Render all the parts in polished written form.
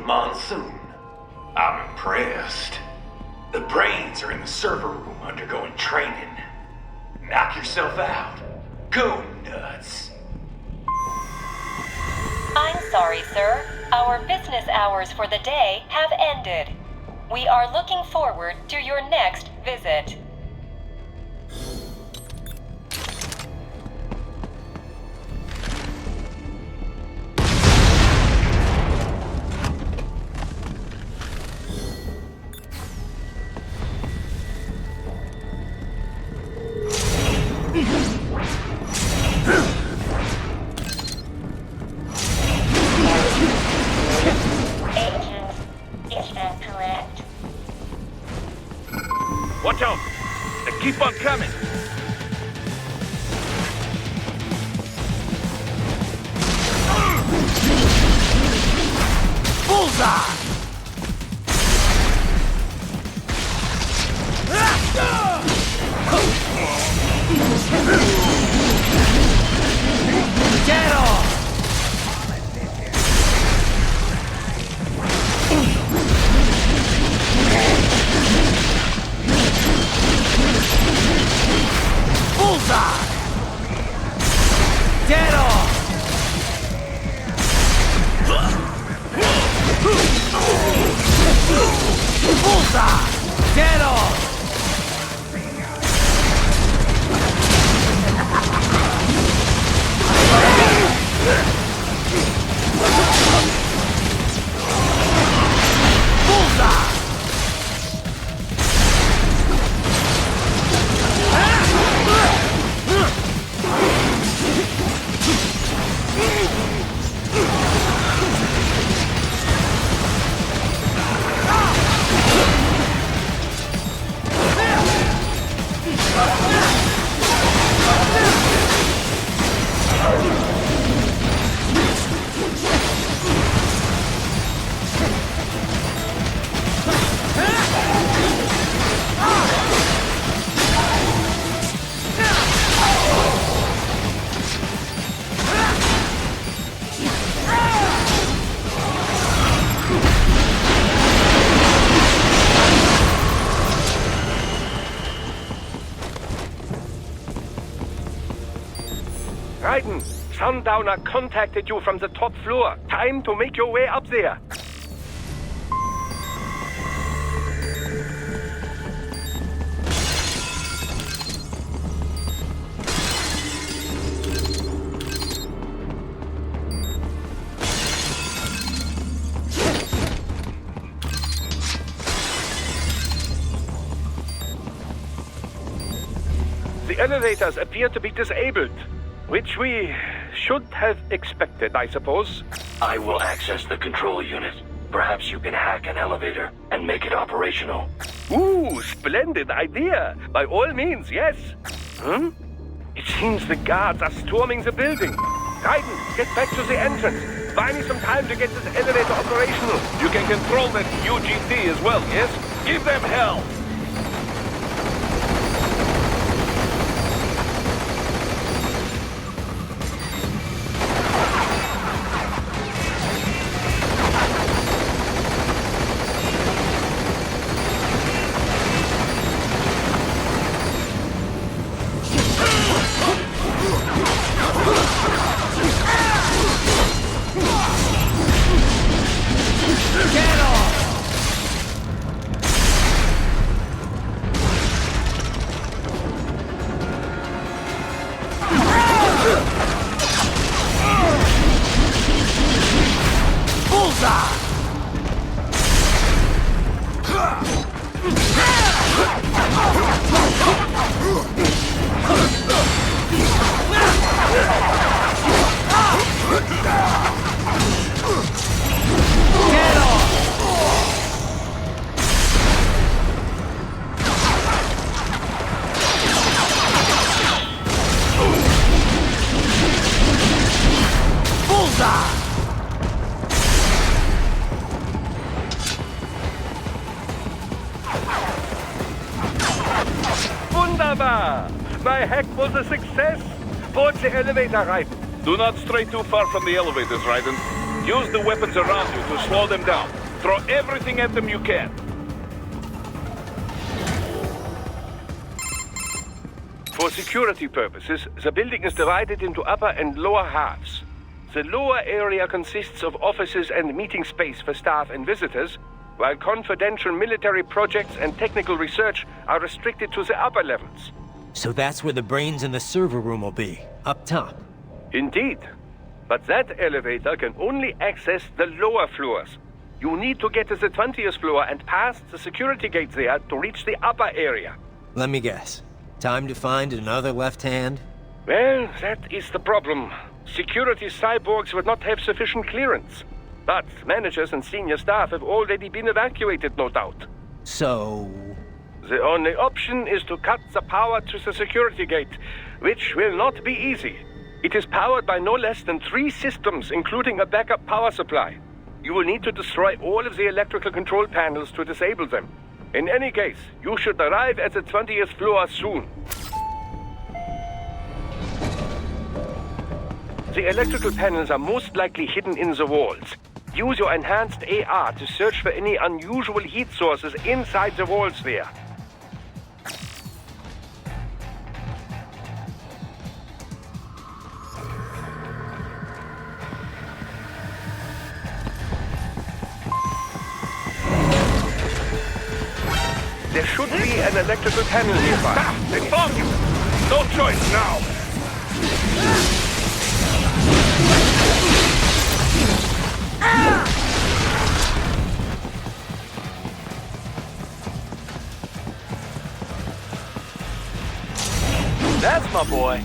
Monsoon. I'm impressed. The brains are in the server room undergoing training. Knock yourself out. Go nuts. I'm sorry, sir. Our business hours for the day have ended. We are looking forward to your next visit. Watch out! They keep on coming! Bullseye! Get off! Bullseye! Dead on! Bullseye! Dead on! Bullseye! Raiden, Sundowner contacted you from the top floor. Time to make your way up there. The elevators appear to be disabled. Which we should have expected, I suppose. I will access the control unit. Perhaps you can hack an elevator and make it operational. Ooh, splendid idea. By all means, yes. It seems the guards are storming the building. Raiden, get back to the entrance. Buy me some time to get this elevator operational. You can control that UGT as well, yes? Give them hell. Wunderbar! My hack was a success! Board the elevator, Raiden. Do not stray too far from the elevators, Raiden. Use the weapons around you to slow them down. Throw everything at them you can. For security purposes, the building is divided into upper and lower halves. The lower area consists of offices and meeting space for staff and visitors, while confidential military projects and technical research are restricted to the upper levels. So that's where the brains in the server room will be, up top. Indeed. But that elevator can only access the lower floors. You need to get to the 20th floor and pass the security gate there to reach the upper area. Let me guess. Time to find another left hand? Well, that is the problem. Security cyborgs would not have sufficient clearance. But managers and senior staff have already been evacuated, no doubt. So... The only option is to cut the power to the security gate, which will not be easy. It is powered by no less than 3 systems, including a backup power supply. You will need to destroy all of the electrical control panels to disable them. In any case, you should arrive at the 20th floor soon. The electrical panels are most likely hidden in the walls. Use your enhanced AR to search for any unusual heat sources inside the walls there. There should be an electrical panel nearby. Ah, they found you! No choice now! That's my boy.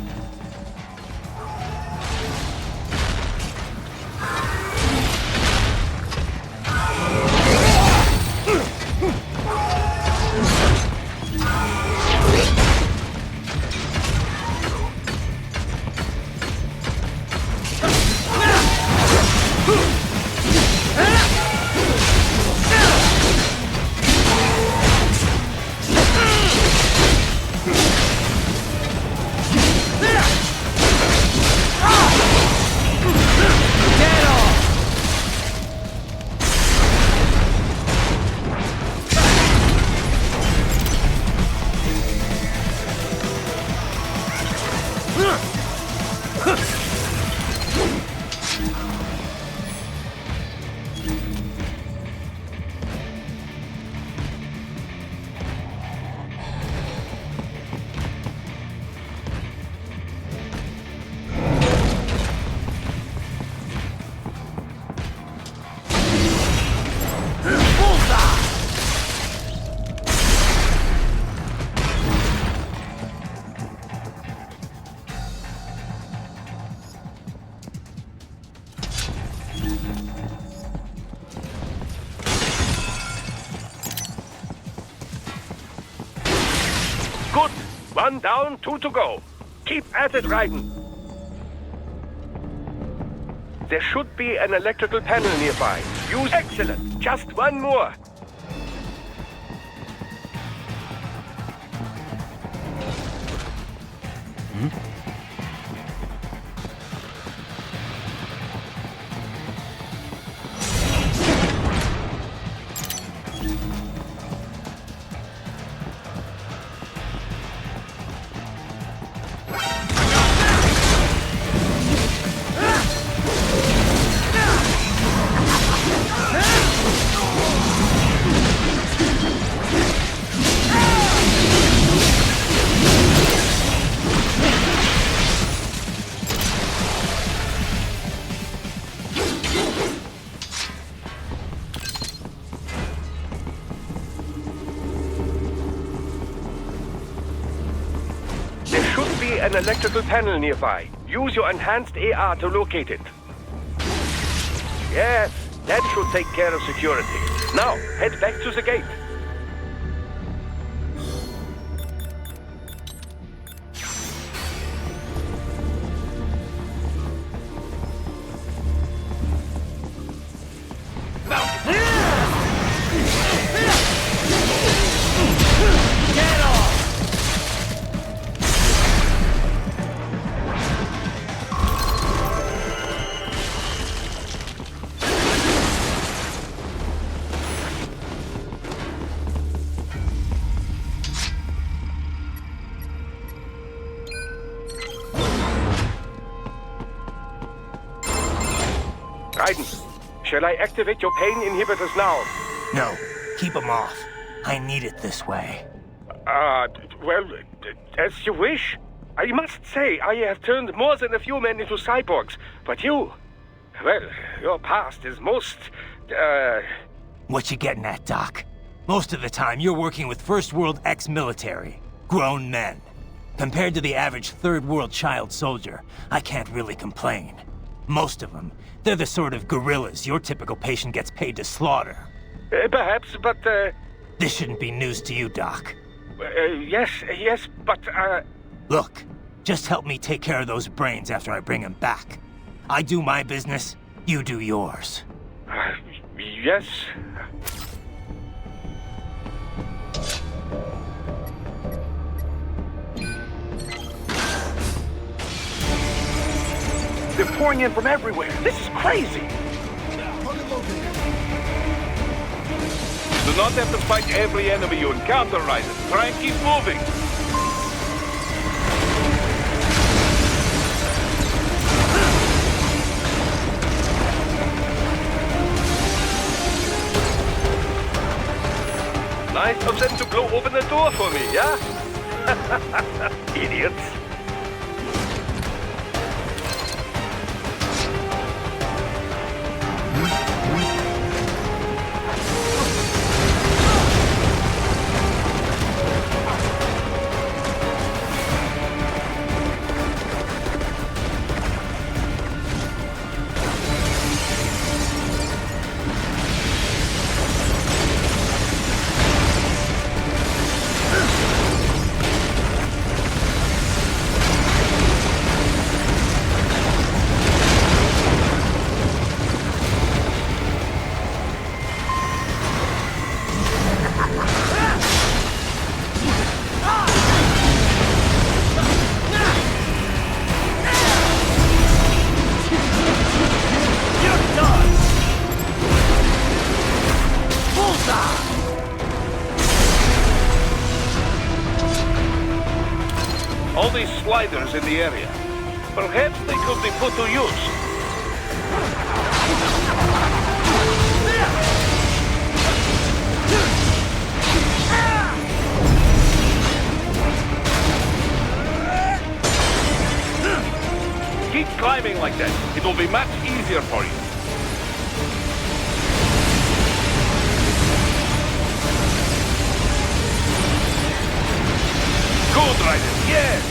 Good. 1 down, 2 to go. Keep at it, Raiden. There should be an electrical panel nearby. Use excellent. Just 1 more. An electrical panel nearby. Use your enhanced AR to locate it. Yes, that should take care of security. Now, head back to the gate. Raiden, shall I activate your pain inhibitors now? No, keep them off. I need it this way. Well, as you wish. I must say, I have turned more than a few men into cyborgs, but you... Well, your past is most, What you getting at, Doc? Most of the time, you're working with First World ex-military. Grown men. Compared to the average Third World child soldier, I can't really complain. Most of them, they're the sort of guerrillas your typical patient gets paid to slaughter. Perhaps, but, This shouldn't be news to you, Doc. yes, but, Look, just help me take care of those brains after I bring them back. I do my business, you do yours. yes. They're pouring in from everywhere. This is crazy. Do not have to fight every enemy you encounter, Raiden. Try and keep moving. Nice of them to blow open the door for me, yeah? Idiots. All these sliders in the area. Perhaps they could be put to use. Keep climbing like that. It will be much easier for you. Good, Raiden. Yes!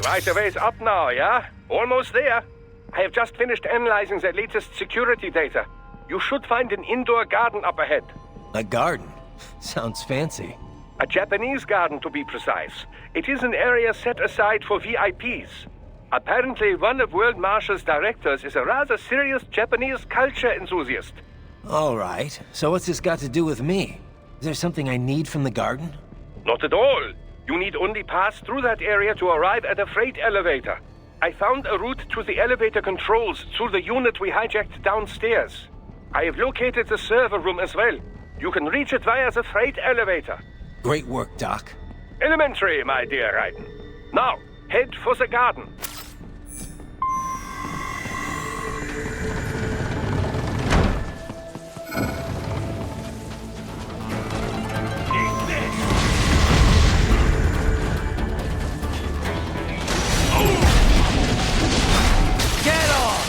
Quite a ways up now, yeah? Almost there. I have just finished analyzing the latest security data. You should find an indoor garden up ahead. A garden? Sounds fancy. A Japanese garden, to be precise. It is an area set aside for VIPs. Apparently, one of World Marshall's directors is a rather serious Japanese culture enthusiast. All right, so what's this got to do with me? Is there something I need from the garden? Not at all. You need only pass through that area to arrive at a freight elevator. I found a route to the elevator controls through the unit we hijacked downstairs. I have located the server room as well. You can reach it via the freight elevator. Great work, Doc. Elementary, my dear Raiden. Now, head for the garden. Get off!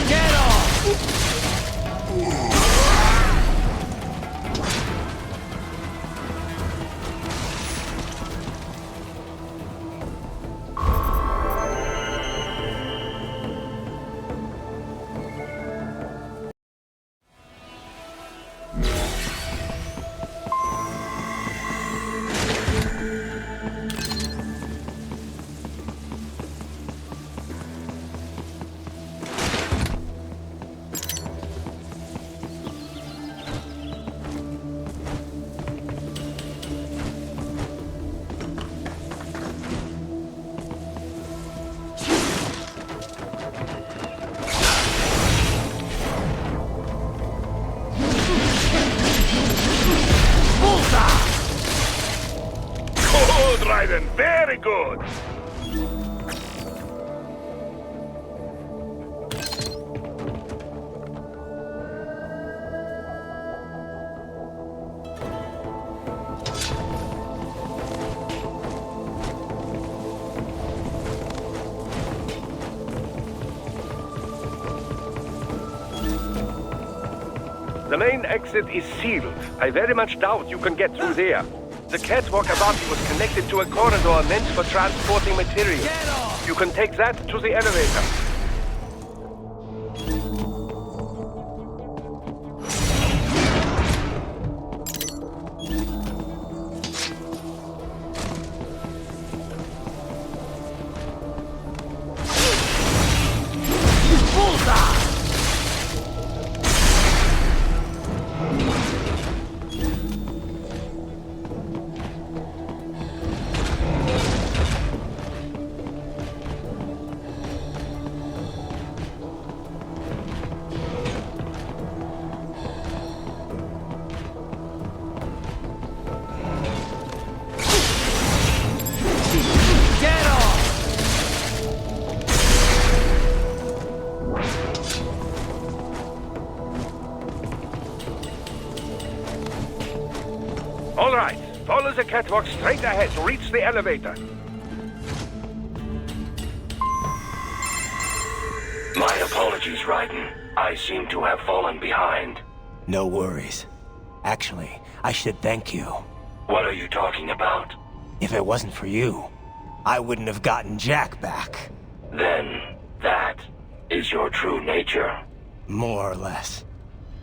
Get off! Good, Raiden. Very good. The main exit is sealed. I very much doubt you can get through there. The catwalk above you was connected to a corridor meant for transporting materials. Get off! You can take that to the elevator. Get off! All right. Follow the catwalk straight ahead to reach the elevator. My apologies, Raiden. I seem to have fallen behind. No worries. Actually, I should thank you. What are you talking about? If it wasn't for you, I wouldn't have gotten Jack back. Then, that is your true nature. More or less.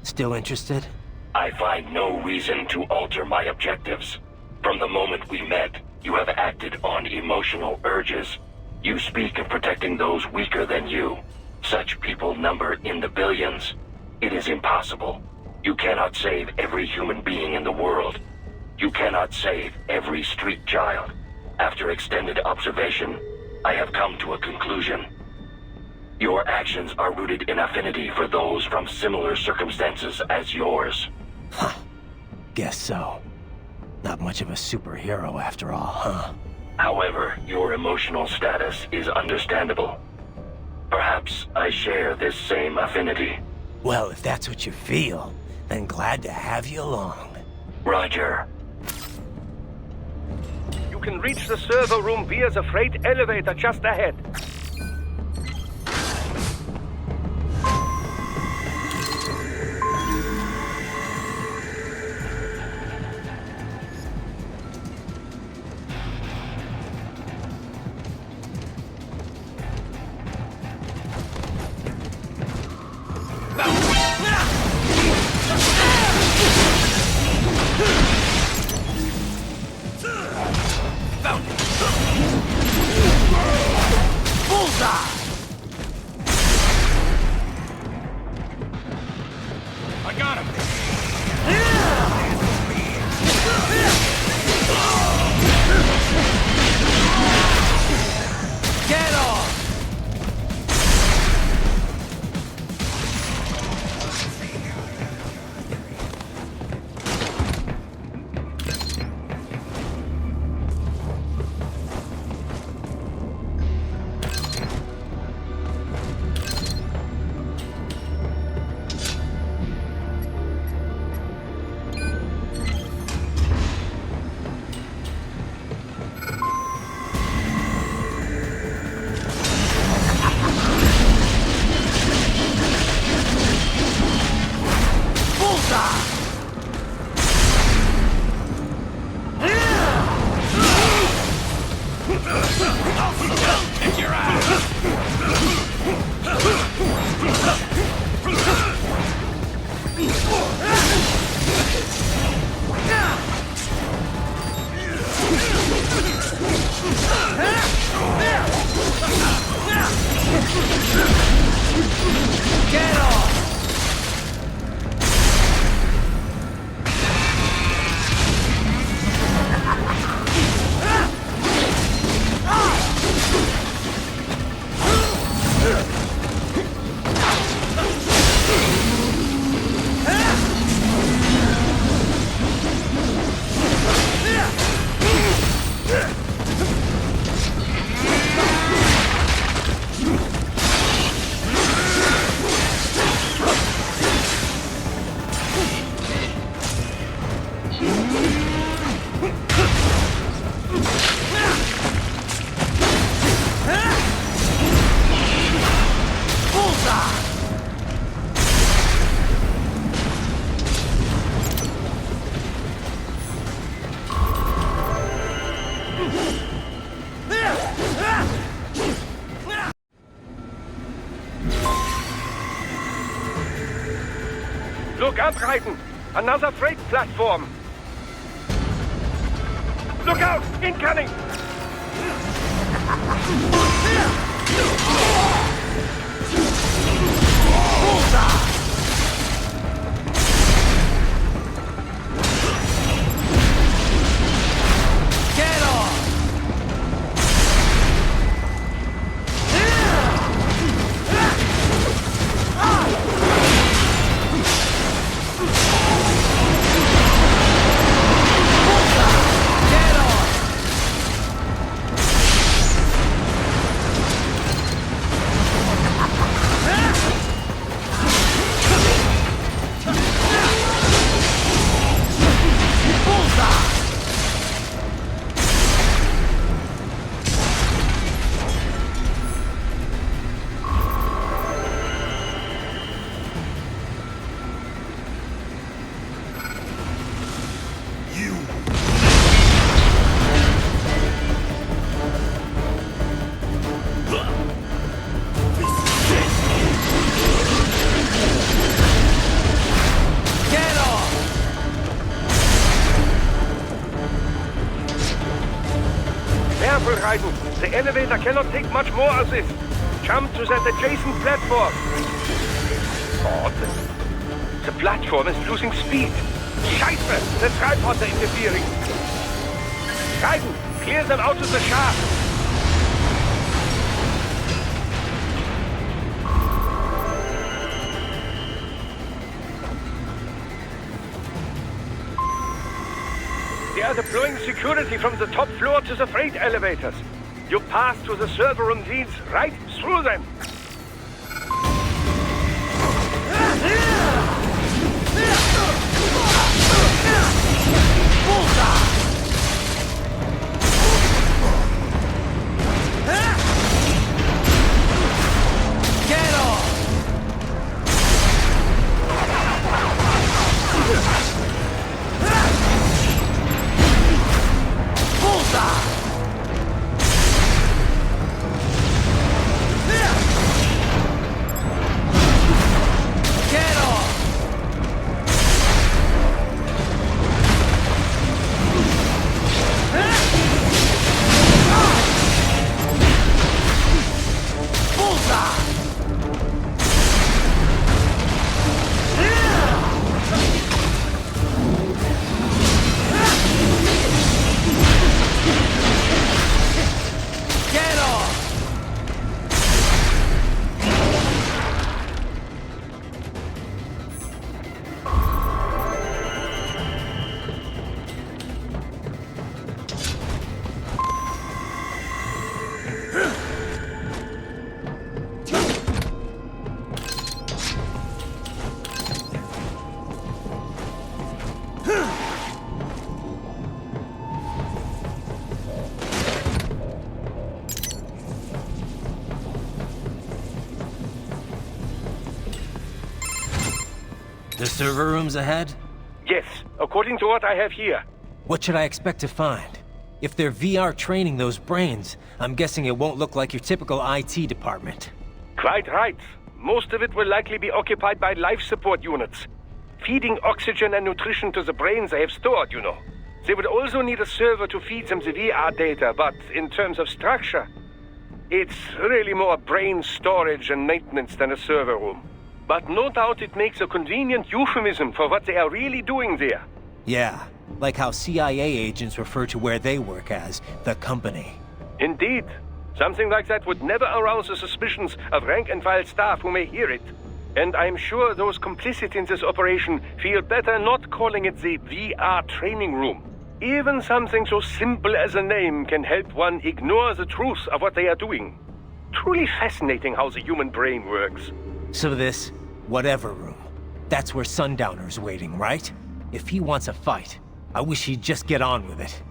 Still interested? I find no reason to alter my objectives. From the moment we met, you have acted on emotional urges. You speak of protecting those weaker than you. Such people number in the billions. It is impossible. You cannot save every human being in the world. You cannot save every street child. After extended observation, I have come to a conclusion. Your actions are rooted in affinity for those from similar circumstances as yours. Huh. Guess so. Not much of a superhero after all, huh? However, your emotional status is understandable. Perhaps I share this same affinity. Well, if that's what you feel, then glad to have you along. Roger. You can reach the server room via the freight elevator just ahead. I got him! Get off! Look up, Raiden! Another freight platform! Look out! Incoming! Get off! Get off! Get off! Careful, Raiden. The elevator cannot take much more of this. Jump to that adjacent platform. God. The platform is losing speed. Scheiße! The tripods are interfering. Raiden, clear them out of the shaft. They are deploying security from the top floor to the freight elevators. Your path to the server room leads right through them. Get off! Get off! Get off! The server room's ahead? Yes, according to what I have here. What should I expect to find? If they're VR training those brains, I'm guessing it won't look like your typical IT department. Quite right. Most of it will likely be occupied by life support units. Feeding oxygen and nutrition to the brains they have stored, you know. They would also need a server to feed them the VR data, but in terms of structure, it's really more brain storage and maintenance than a server room. But no doubt it makes a convenient euphemism for what they are really doing there. Yeah, like how CIA agents refer to where they work as the company. Indeed. Something like that would never arouse the suspicions of rank-and-file staff who may hear it. And I'm sure those complicit in this operation feel better not calling it the VR training room. Even something so simple as a name can help one ignore the truth of what they are doing. Truly fascinating how the human brain works. So this, whatever room, that's where Sundowner's waiting, right? If he wants a fight, I wish he'd just get on with it.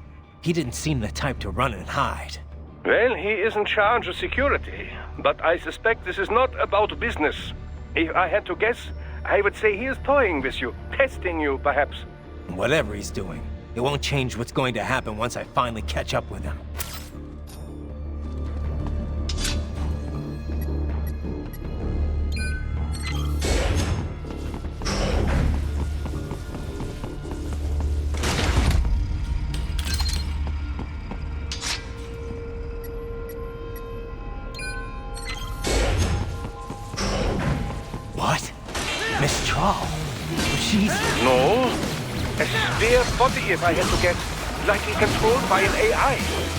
He didn't seem the type to run and hide. Well, he is in charge of security, but I suspect this is not about business. If I had to guess, I would say he is toying with you, testing you, perhaps. Whatever he's doing, it won't change what's going to happen once I finally catch up with him. Miss Trawl. She's... No. A spare body, if I had to guess. Likely controlled by an AI.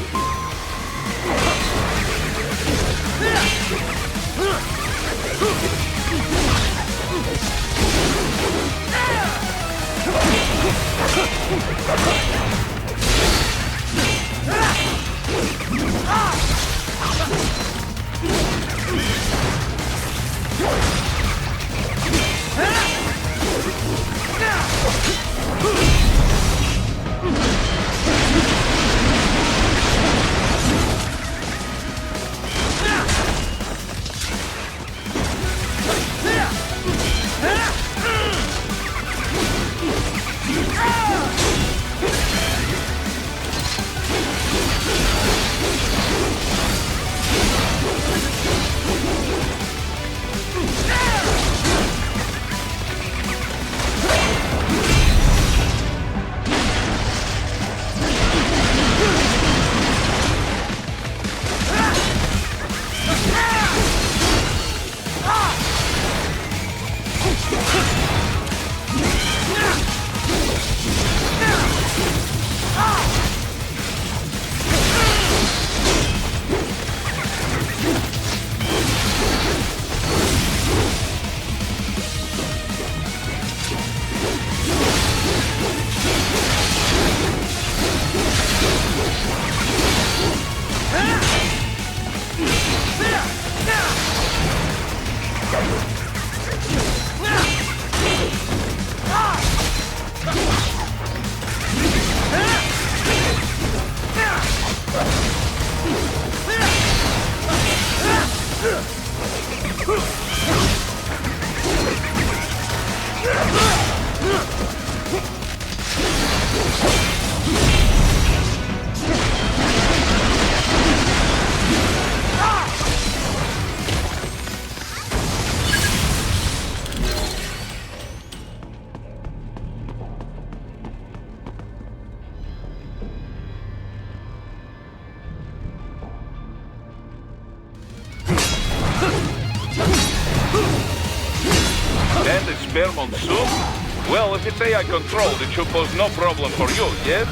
And it's spare monsoon? Well, if it's AI controlled, it should pose no problem for you, yes?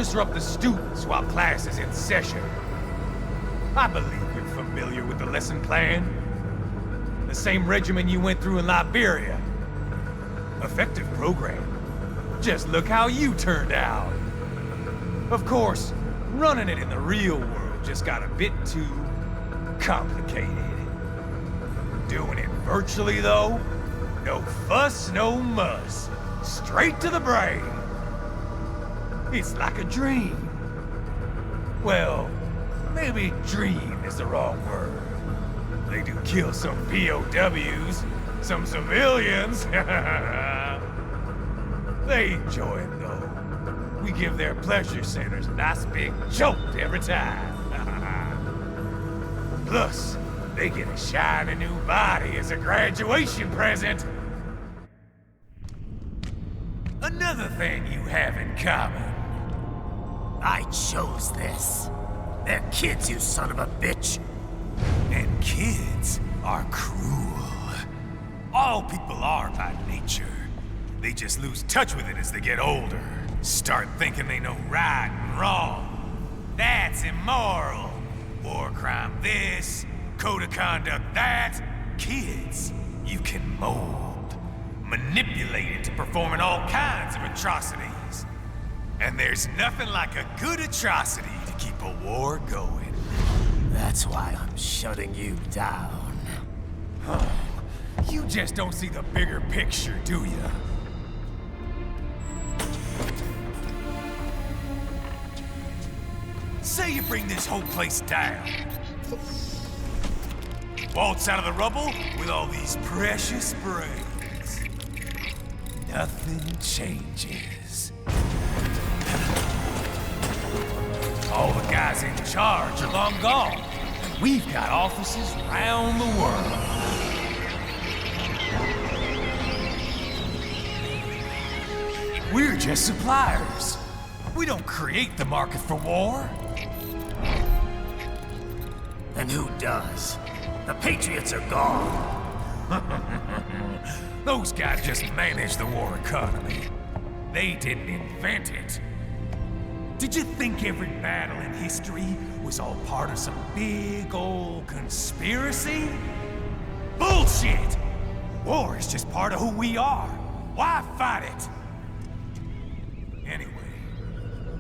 disrupt the students while class is in session. I believe you're familiar with the lesson plan. The same regimen you went through in Liberia. Effective program. Just look how you turned out. Of course, running it in the real world just got a bit too complicated. Doing it virtually, though, no fuss, no muss. Straight to the brain. It's like a dream. Well, maybe dream is the wrong word. They do kill some POWs, some civilians. They enjoy it, though. We give their pleasure centers a nice big jolt every time. Plus, they get a shiny new body as a graduation present. Another thing you have in common. I chose this. They're kids, you son of a bitch. And kids are cruel. All people are by nature. They just lose touch with it as they get older. Start thinking they know right and wrong. That's immoral. War crime this, code of conduct that. Kids, you can mold, manipulate into performing all kinds of atrocities. And there's nothing like a good atrocity to keep a war going. That's why I'm shutting you down. You just don't see the bigger picture, do you? Say you bring this whole place down. Waltz out of the rubble with all these precious brains. Nothing changes. All the guys in charge are long gone, and we've got offices around the world. We're just suppliers. We don't create the market for war. And who does? The Patriots are gone. Those guys just manage the war economy. They didn't invent it. Did you think every battle in history was all part of some big old conspiracy? Bullshit! War is just part of who we are. Why fight it? Anyway,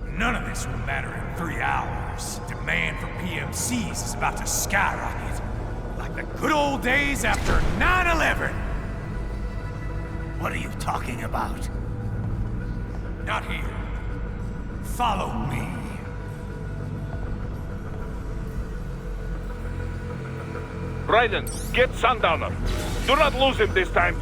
none of this will matter in 3 hours. Demand for PMCs is about to skyrocket. Like the good old days after 9/11. What are you talking about? Not here. Follow me. Raiden, get Sundowner. Do not lose him this time.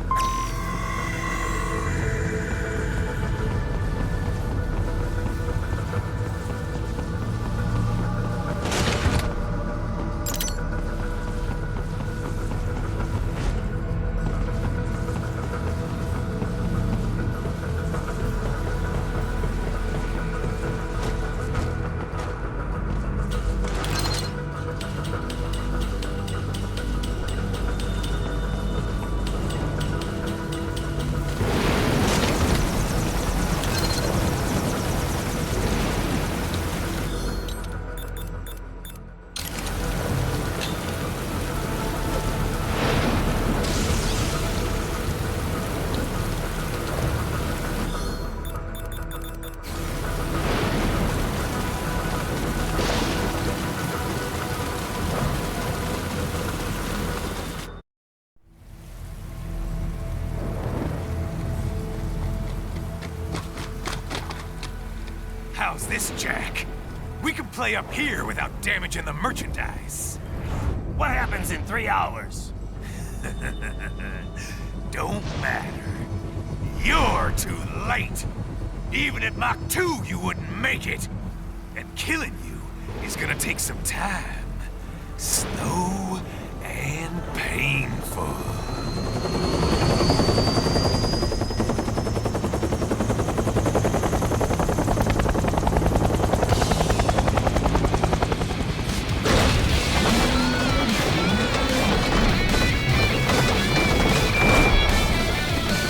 How's this, Jack? We can play up here without damaging the merchandise. What happens in 3 hours? Don't matter. You're too late. Even at Mach 2, you wouldn't make it. And killing you is gonna take some time. Slow and painful.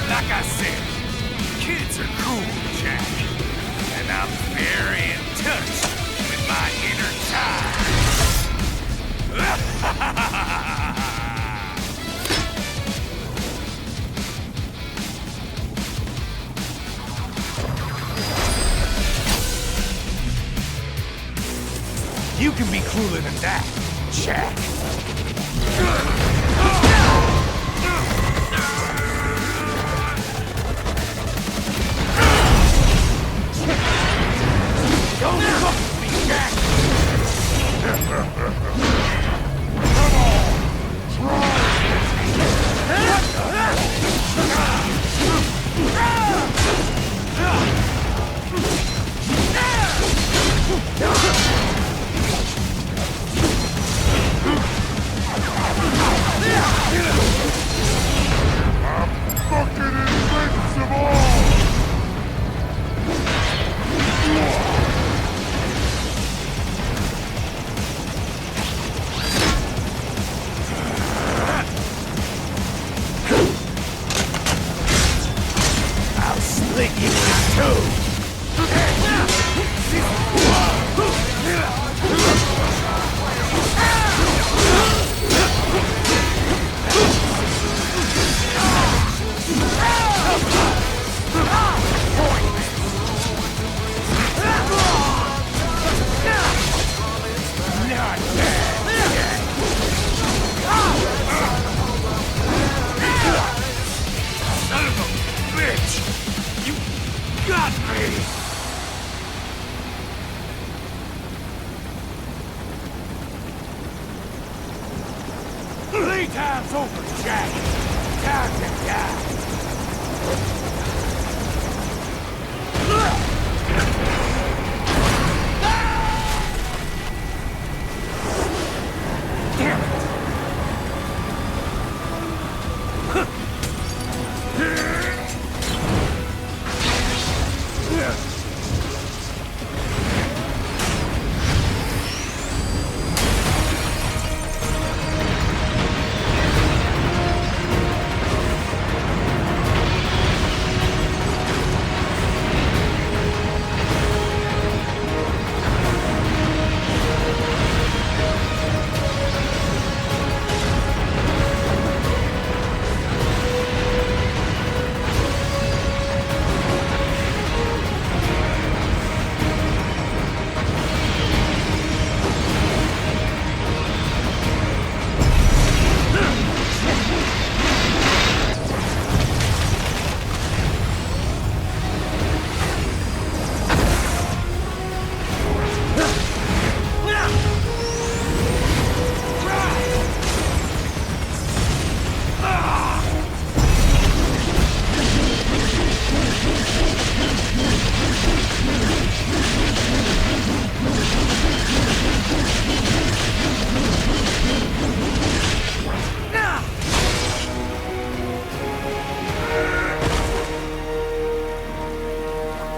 Like I said, kids are cool, Jack. And I'm very can be cooler than that, Jack. Don't fuck with me, Jack! Come on! Try! I'm fucking invincible! I'll slit you in two! Son of a bitch! You got me! Playtime's over, Jack! Time to die! Damn it!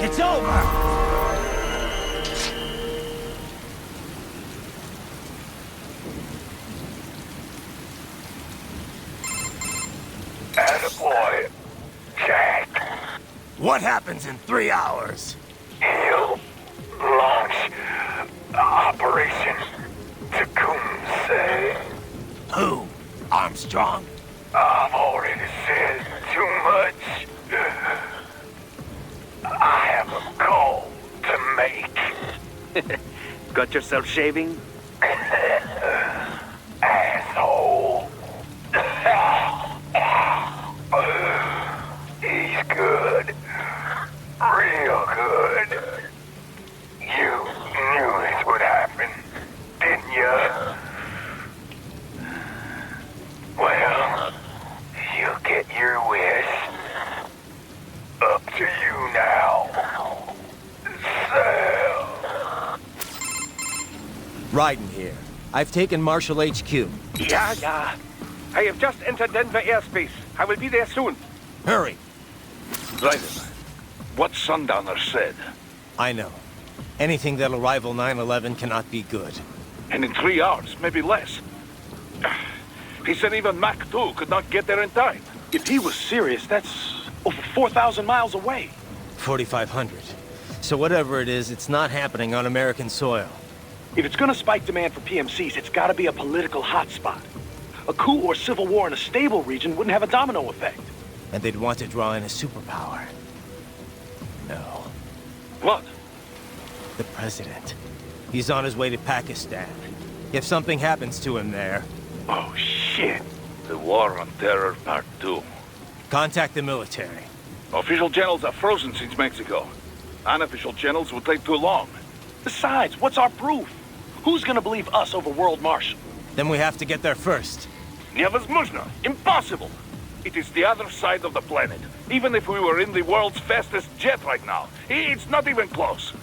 It's over! Attaboy, Jack. What happens in 3 hours? He'll launch Operation Takeover. Who? Armstrong? I've already said too much. I have a call to make. Got yourself shaving? Asshole. He's good. Real good. You knew this would happen, didn't you? Well, you get your wish. Up to you now. Sal. Raiden here. I've taken Marshall HQ. Yeah. I have just entered Denver airspace. I will be there soon. Hurry. Raiden, what Sundowner said. I know. Anything that'll rival 9/11 cannot be good. And in 3 hours, maybe less. He said even Mach 2 could not get there in time. If he was serious, that's over 4,000 miles away. 4,500. So whatever it is, it's not happening on American soil. If it's gonna spike demand for PMCs, it's gotta be a political hotspot. A coup or civil war in a stable region wouldn't have a domino effect. And they'd want to draw in a superpower. No. What? The president. He's on his way to Pakistan. If something happens to him there... Oh, shit. The War on Terror Part 2. Contact the military. Official channels are frozen since Mexico. Unofficial channels will take too long. Besides, what's our proof? Who's gonna believe us over World Marshal? Then we have to get there first. Невозможно! Impossible! It is the other side of the planet. Even if we were in the world's fastest jet right now, it's not even close.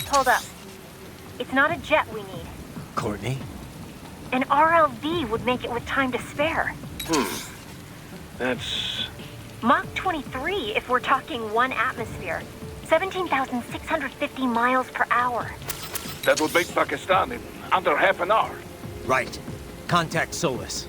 Hold up. It's not a jet we need. Courtney? An RLV would make it with time to spare. That's... Mach 23 if we're talking 1 atmosphere. 17,650 miles per hour. That would make Pakistan in under half an hour. Right. Contact Solus.